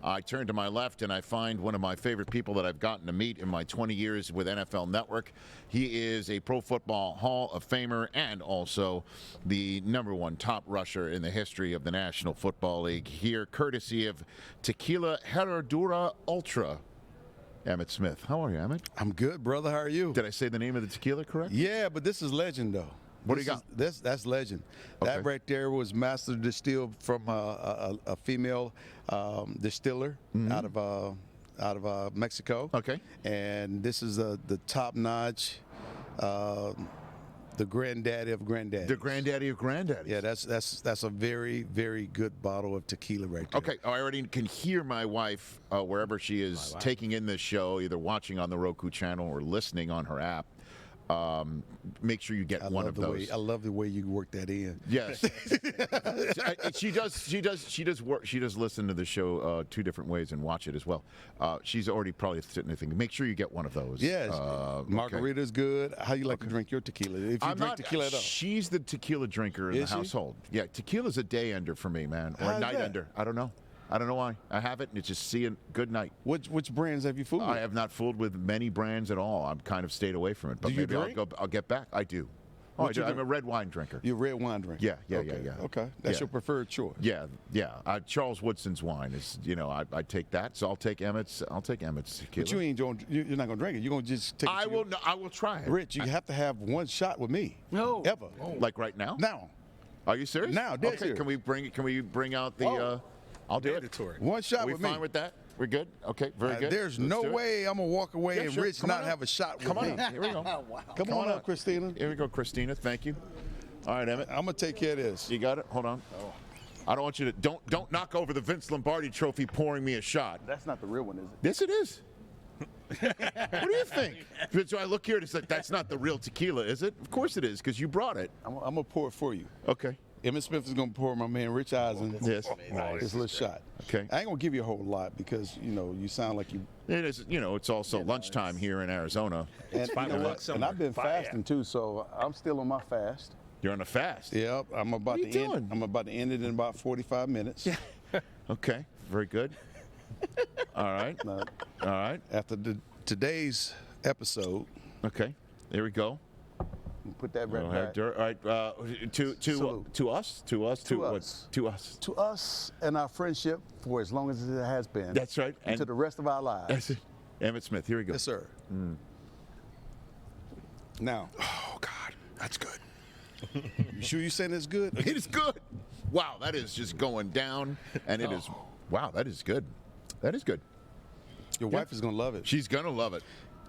I turn to my left and I find one of my favorite people that I've gotten to meet in my 20 years with NFL Network. He is a Pro Football Hall of Famer and also the #1 top rusher in the history of the National Football League. Here, courtesy of Tequila Herradura Ultra, Emmitt Smith. How are you, Emmitt? I'm good, brother. How are you? Did I say the name of the tequila correct? Yeah, but this is legend, though. What do you got? That's legend. Okay. That right there was master distilled from a female distiller out of Mexico. Okay. And this is the top-notch, the granddaddy of granddaddy. The granddaddy of granddaddies. Yeah, that's a very, very good bottle of tequila right there. Okay, I already can hear my wife, wherever she is taking in this show, either watching on the Roku channel or listening on her app. Make sure you get one of those. I love the way you work that in. Yes, she does work. She does listen to the show 2 different ways and watch it as well. She's already probably sitting there thinking, make sure you get one of those. Yes, margarita's good. How you like to drink your tequila? If you drink tequila at all. She's the tequila drinker in the household. Yeah, tequila's a day ender for me, man, or a night ender. I don't know. I don't know why. I have it, and it's just seeing good night. Which brands have you fooled with? I have not fooled with many brands at all. I've kind of stayed away from it. But maybe I'll get back. I do. Oh, I do. I'm a red wine drinker. You're a red wine drinker? Yeah. Okay. That's your preferred choice. Yeah. Charles Woodson's wine is, I take that. So I'll take Emmitt's tequila. But you're not going to drink it. You're going to just take it. I will try it. Rich, you have to have one shot with me. No. Ever. Oh. Like right now? Now. Are you serious? Now, dead serious. Can we bring out the I'll do mandatory. it. One shot with me. We fine with that? We're good? Okay, very good. There's no way I'm going to walk away and Rich not have a shot with me. Come on up. Here we go. Wow. Come on up, Christina. Here we go, Christina. Thank you. All right, Emmitt. I'm going to take care of this. You got it? Hold on. Oh. I don't want you to don't knock over the Vince Lombardi trophy pouring me a shot. That's not the real one, is it? Yes, it is. What do you think? So I look here and it's like, that's not the real tequila, is it? Of course it is, because you brought it. I'm going to pour it for you. Okay. Emmitt Smith is going to pour my man Rich Eisen this little shot. Okay. I ain't going to give you a whole lot because, you sound like you... It is, it's also lunchtime here in Arizona. And, and I've been fasting too, so I'm still on my fast. You're on a fast? Yep. I'm about to end it in about 45 minutes. Yeah. Okay. Very good. All right. All right. After today's episode. Okay. There we go. Put that right back. All right, to us and our friendship for as long as it has been. That's right. And to the rest of our lives. That's it. Emmitt Smith, here we go. Yes, sir. Now. Oh God, that's good. You sure you saying it's good? It is good. Wow, that is just going down, and it is. Wow, that is good. That is good. Your wife is gonna love it. She's gonna love it.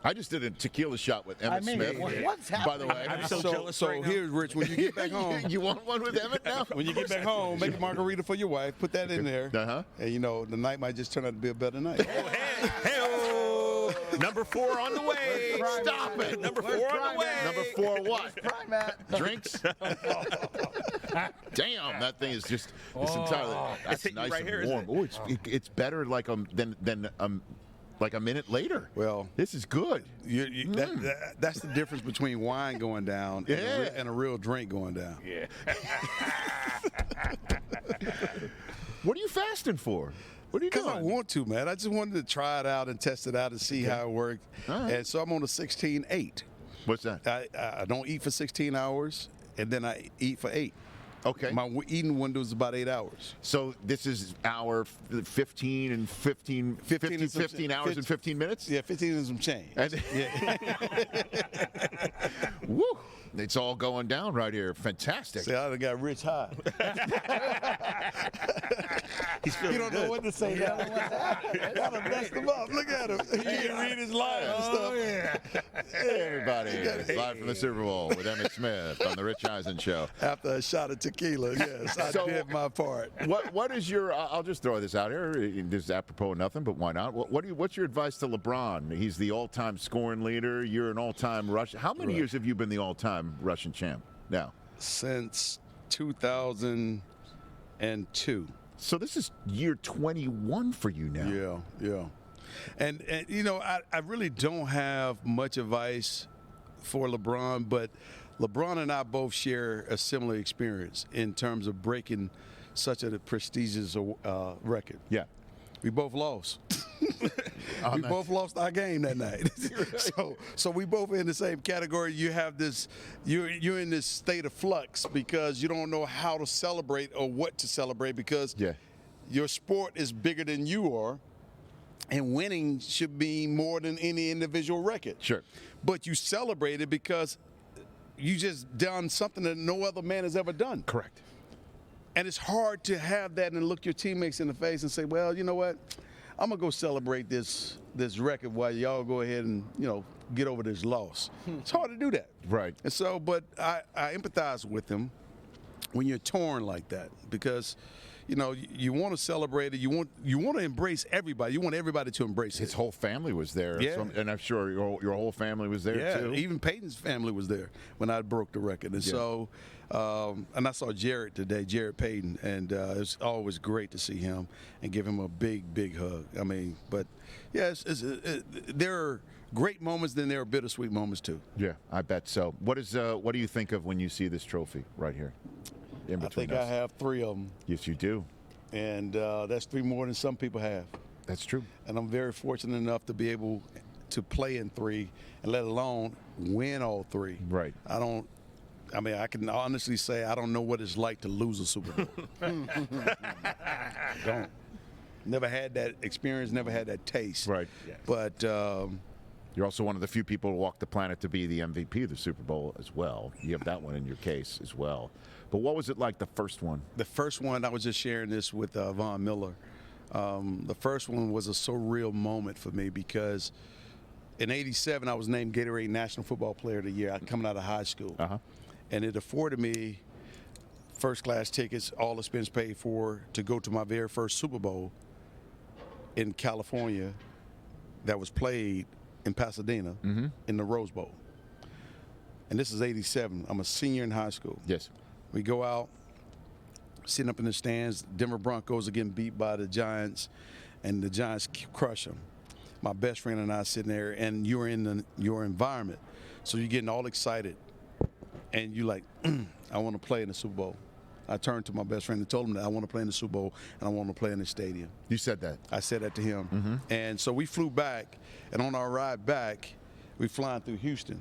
I just did a tequila shot with Emmitt Smith. What's happening? By the way, I'm so jealous. So here's Rich. When you get back home, you want one with Emmitt now? When you get back home, make a margarita for your wife. Put that in there. And the night might just turn out to be a better night. Hey-o. Number 4 on the way. Stop it. Number 4 on the way. Number 4 what? Primat. Drinks? Damn, that thing is just entirely. That's it's nice right and here, warm. Oh, it's better than like a minute later. Well, this is good. That's the difference between wine going down and a real drink going down. Yeah. What are you fasting for? What are you doing? Because I want to, man. I just wanted to try it out and test it out and see how it worked. Right. And so I'm on a 16-8. What's that? I don't eat for 16 hours, and then I eat for 8. Okay. My eating window is about 8 hours. So this is hour 15 and 15 hours and 15 minutes? Yeah, 15 and some change. Woo! It's all going down right here. Fantastic. See, I done got Rich high. He's feeling You don't know what to say now. Y'all done messed him up. Look at him. He can read his lines and stuff. Hey, everybody. It's live from the Super Bowl with Emmitt Smith on the Rich Eisen Show. After a shot of tequila, yes, I did my part. What is your? I'll just throw this out here. This is apropos of nothing, but why not? What's your advice to LeBron? He's the all-time scoring leader. You're an all-time Russian. How many years have you been the all-time Russian champ now? Since 2002. So this is year 21 for you now. Yeah. And I really don't have much advice for LeBron, but LeBron and I both share a similar experience in terms of breaking such a prestigious record. Yeah. We both lost. We both lost our game that night. So we both in the same category. You have this, you're in this state of flux because you don't know how to celebrate or what to celebrate because your sport is bigger than you are, and winning should be more than any individual record. Sure. But you celebrate it because you just done something that no other man has ever done. Correct. And it's hard to have that and look your teammates in the face and say, well, you know what? I'm gonna go celebrate this record while y'all go ahead and get over this loss. It's hard to do that, right? And so, but I empathize with him when you're torn like that because you want to celebrate it. You want to embrace everybody. You want everybody to embrace it. His whole family was there, yeah. And I'm sure your whole family was there too. Even Peyton's family was there when I broke the record, and so. And I saw Jared today, Jared Payton, and it's always great to see him and give him a big hug. I mean, but yeah, there are great moments, then there are bittersweet moments too. Yeah, I bet so. What do you think of when you see this trophy right here? In between I think I have 3 of them. Yes, you do. And that's 3 more than some people have. That's true. And I'm very fortunate enough to be able to play in 3, and let alone win all 3. Right. I can honestly say I don't know what it's like to lose a Super Bowl. I don't. Never had that experience, never had that taste. Right. Yes. But you're also one of the few people to walk the planet to be the MVP of the Super Bowl as well. You have that one in your case as well. But what was it like the first one? The first one, I was just sharing this with Von Miller. The first one was a surreal moment for me because in '87 I was named Gatorade National Football Player of the Year coming out of high school. Uh-huh. And it afforded me first-class tickets, all expense paid for, to go to my very first Super Bowl in California that was played in Pasadena in the Rose Bowl. And this is '87. I'm a senior in high school. Yes. We go out, sitting up in the stands. Denver Broncos are getting beat by the Giants, and the Giants crush them. My best friend and I sitting there, and you're in your environment, so you're getting all excited. And you're like, I want to play in the Super Bowl. I turned to my best friend and told him that I want to play in the Super Bowl and I want to play in the stadium. You said that? I said that to him. And so we flew back, and on our ride back, we flying through Houston.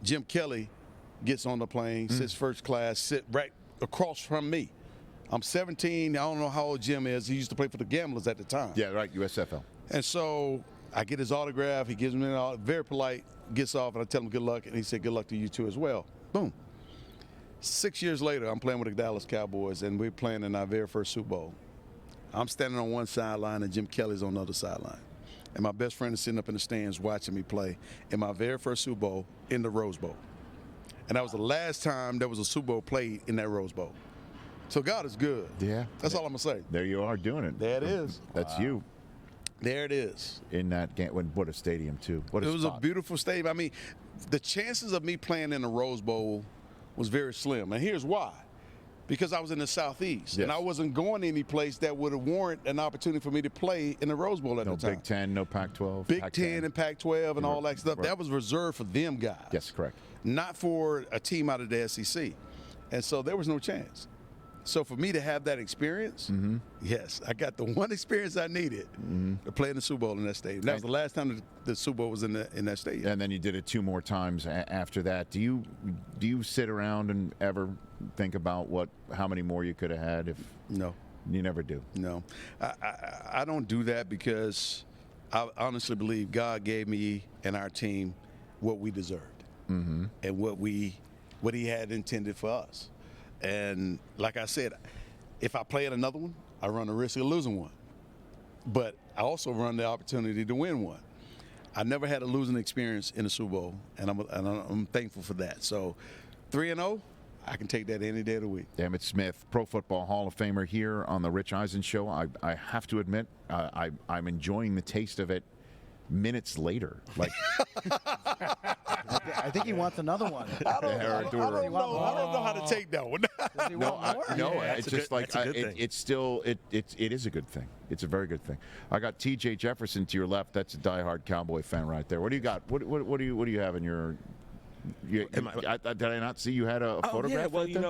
Jim Kelly gets on the plane, sits first class, sit right across from me. I'm 17. I don't know how old Jim is. He used to play for the Gamblers at the time. Yeah, right, USFL. And so I get his autograph. He gives me an autograph, very polite, gets off, and I tell him good luck, and he said good luck to you too as well. Boom. 6 years later, I'm playing with the Dallas Cowboys, and we're playing in our very first Super Bowl. I'm standing on one sideline, and Jim Kelly's on the other sideline. And my best friend is sitting up in the stands watching me play in my very first Super Bowl in the Rose Bowl. And that was the last time there was a Super Bowl played in that Rose Bowl. So God is good. Yeah. That's all I'm going to say. There you are doing it. There it is. That's you. There it is. In that game. What a stadium, too. What a It was spot. a beautiful stadium. I mean, the chances of me playing in the Rose Bowl was very slim. And here's why. Because I was in the Southeast. Yes. And I wasn't going any place that would warrant an opportunity for me to play in the Rose Bowl at the time. No Big Ten, no Pac-12. Big Pac-10. Ten and Pac-12 and all that stuff. Right. That was reserved for them guys. Yes, correct. Not for a team out of the SEC. And so there was no chance. So for me to have that experience, yes, I got the one experience I needed to play in the Super Bowl in that stadium. That was the last time the Super Bowl was in that stadium. And then you did it 2 more times after that. Do you sit around and ever think about how many more you could have had? If No. You never do. No. I don't do that because I honestly believe God gave me and our team what we deserved and what He had intended for us. And like I said, if I play at another one, I run the risk of losing one. But I also run the opportunity to win one. I never had a losing experience in the Super Bowl, and I'm thankful for that. So 3-0, I can take that any day of the week. Emmitt Smith, Pro Football Hall of Famer here on the Rich Eisen Show. I have to admit, I'm enjoying the taste of it minutes later. Like I think he wants another one. I don't know how to take that one. Does he want more? No, Yeah, it's it's just like that's a good thing. it's still it is a good thing. It's a very good thing. I got T.J. Jefferson to your left. That's a diehard Cowboy fan right there. What do you got? What do you have in your? Did I not see you had a photograph? Yeah, well, right there?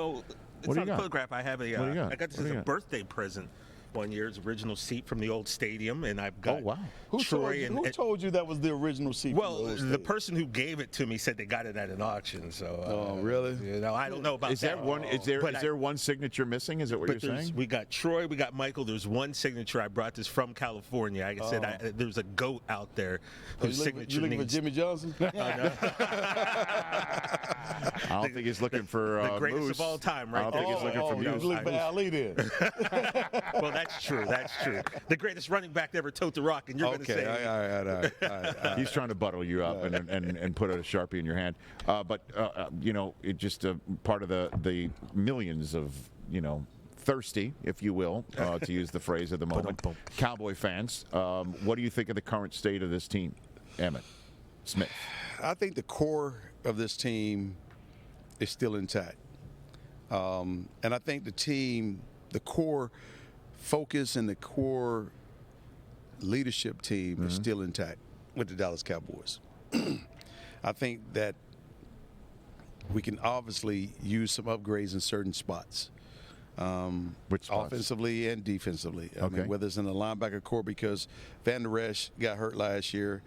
it's What do you not a got? photograph. I have What do you got? I got this What do as you a got? birthday present. 1 year's original seat from the old stadium, and I've got wow. Who Troy told, who told you that was the original seat? well, from the old the stadium? person who gave it to me said they got it at an auction. So, Oh, really? You know, I don't know about Is that. there one? Is there But is there one signature missing? Is that what you're saying? we got Troy, we got Michael. There's one signature. I brought this from California. Like I said, there's a goat out there whose signature you looking for needs. Jimmy Johnson? I don't think he's looking for the greatest Moose. of all time, right? I don't think he's looking for you was Moose. looking for Ali then. Well, that's true. That's true. The greatest running back to ever tote the rock, and you're going to Okay, say. all right. He's trying to buttle you up and put a Sharpie in your hand. But you know, it just part of the millions of, you know, thirsty, if you will, to use the phrase of the moment, Cowboy fans. What do you think of the current state of this team, Emmitt Smith? I think the core of this team is still intact. And I think the team, the core focus and the core leadership team is still intact with the Dallas Cowboys. I think that we can obviously use some upgrades in certain spots. Which spots? Offensively and defensively. I Okay. mean, whether it's in the linebacker core, because Van Der Esch got hurt last year.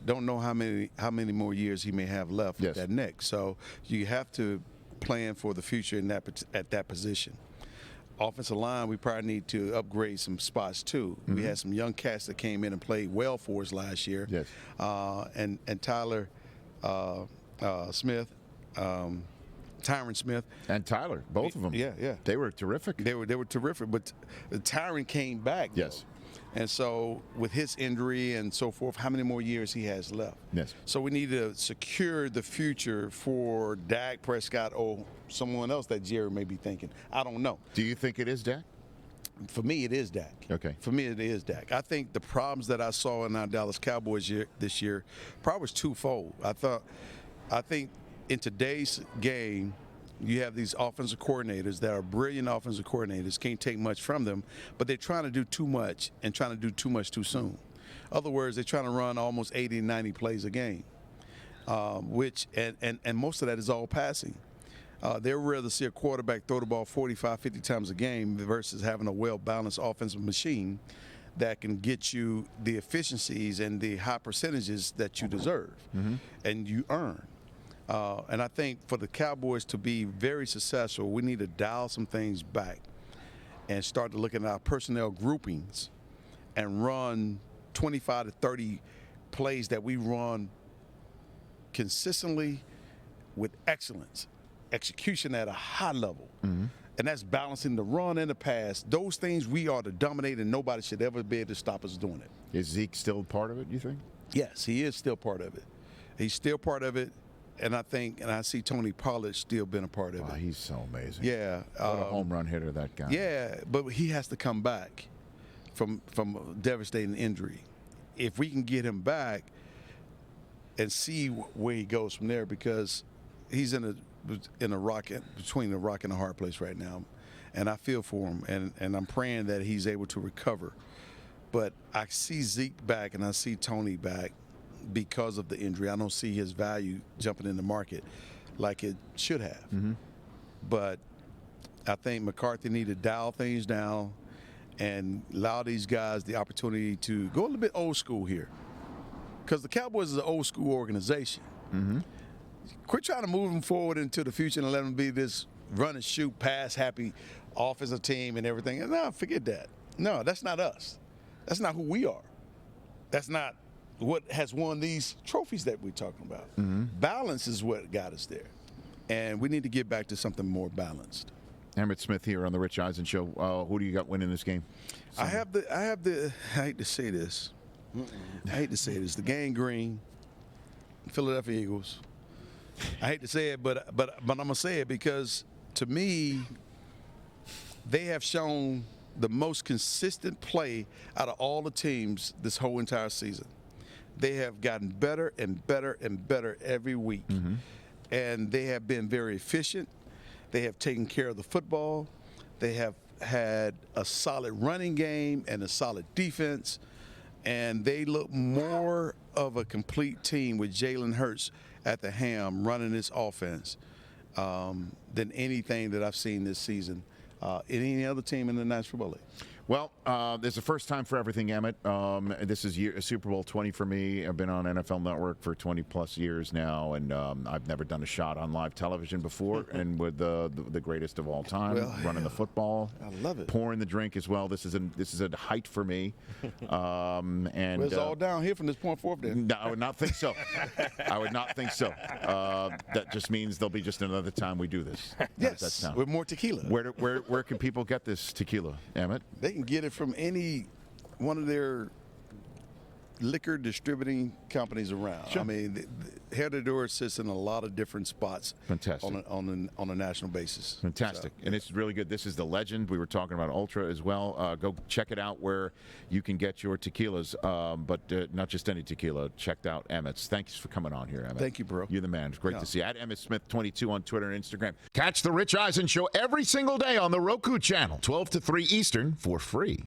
Don't know how many more years he may have left with that neck. So you have to plan for the future in at that position. Offensive line, we probably need to upgrade some spots too. We had some young cats that came in and played well for us last year. Yes. And Tyler Smith, Tyron Smith. And Tyler, both of them. Yeah. They were terrific. They were terrific, but Tyron came back. Yes. Though. And so with his injury and so forth, how many more years he has left? Yes. So we need to secure the future for Dak Prescott or someone else that Jerry may be thinking. I don't know. Do you think it is Dak? For me, it is Dak. Okay. For me, it is Dak. I think the problems that I saw in our Dallas Cowboys this year probably was twofold. I think in today's game, you have these offensive coordinators that are brilliant offensive coordinators, can't take much from them, but they're trying to do too much and trying to do too much too soon. In other words, they're trying to run almost 80, 90 plays a game, which most of that is all passing. They'd rather see a quarterback throw the ball 45, 50 times a game versus having a well-balanced offensive machine that can get you the efficiencies and the high percentages that you deserve and you earn. And I think for the Cowboys to be very successful, we need to dial some things back and start to look at our personnel groupings and run 25 to 30 plays that we run consistently with excellence, execution at a high level. And that's balancing the run and the pass. Those things we are to dominate, and nobody should ever be able to stop us doing it. Is Zeke still part of it, you think? Yes, he is still part of it. He's still part of it. And I see Tony Pollard still been a part of Wow, it. he's so amazing. Yeah. What a home run hitter that guy. Yeah, but he has to come back from a devastating injury. If we can get him back and see where he goes from there, because he's in a between a rock and a hard place right now, and I feel for him, and I'm praying that he's able to recover. But I see Zeke back and I see Tony back because of the injury. I don't see his value jumping in the market like it should have. But I think McCarthy needed to dial things down and allow these guys the opportunity to go a little bit old school here, because the Cowboys is an old school organization. Quit trying to move them forward into the future and let them be this run and shoot, pass happy offensive team and everything. No, forget that. No, that's not us. That's not who we are. That's not what has won these trophies that we're talking about. Balance is what got us there. And we need to get back to something more balanced. Emmitt Smith here on the Rich Eisen Show. Who do you got winning this game? I hate to say this. The Gang Green, Philadelphia Eagles. I hate to say it, but I'm gonna say it because to me, they have shown the most consistent play out of all the teams this whole entire season. They have gotten better and better and better every week. And they have been very efficient. They have taken care of the football. They have had a solid running game and a solid defense. And they look more of a complete team with Jalen Hurts at the helm running this offense than anything that I've seen this season in any other team in the National Football League. Well, there's a first time for everything, Emmitt. This is Super Bowl 20 for me. I've been on NFL Network for 20 plus years now, and I've never done a shot on live television before. And with the greatest of all time, running the football, I love it. Pouring the drink as well. This is a height for me. And it's all down here from this point forward. Then. No, I would not think so. I would not think so. That just means there'll be just another time we do this. Yes, with more tequila. Where can people get this tequila, Emmitt? They can get it from any one of their liquor distributing companies around. Sure. I mean, Hair to Door sits in a lot of different spots. Fantastic. On a national basis. Fantastic. So, and it's really good. This is the Legend. We were talking about Ultra as well. Go check it out where you can get your tequilas, but not just any tequila. Checked out Emmitt's. Thanks for coming on here, Emmitt. Thank you, bro. You're the man. It's great to see you. At Emmitt Smith 22 on Twitter and Instagram. Catch the Rich Eisen Show every single day on the Roku channel, 12 to 3 Eastern, for free.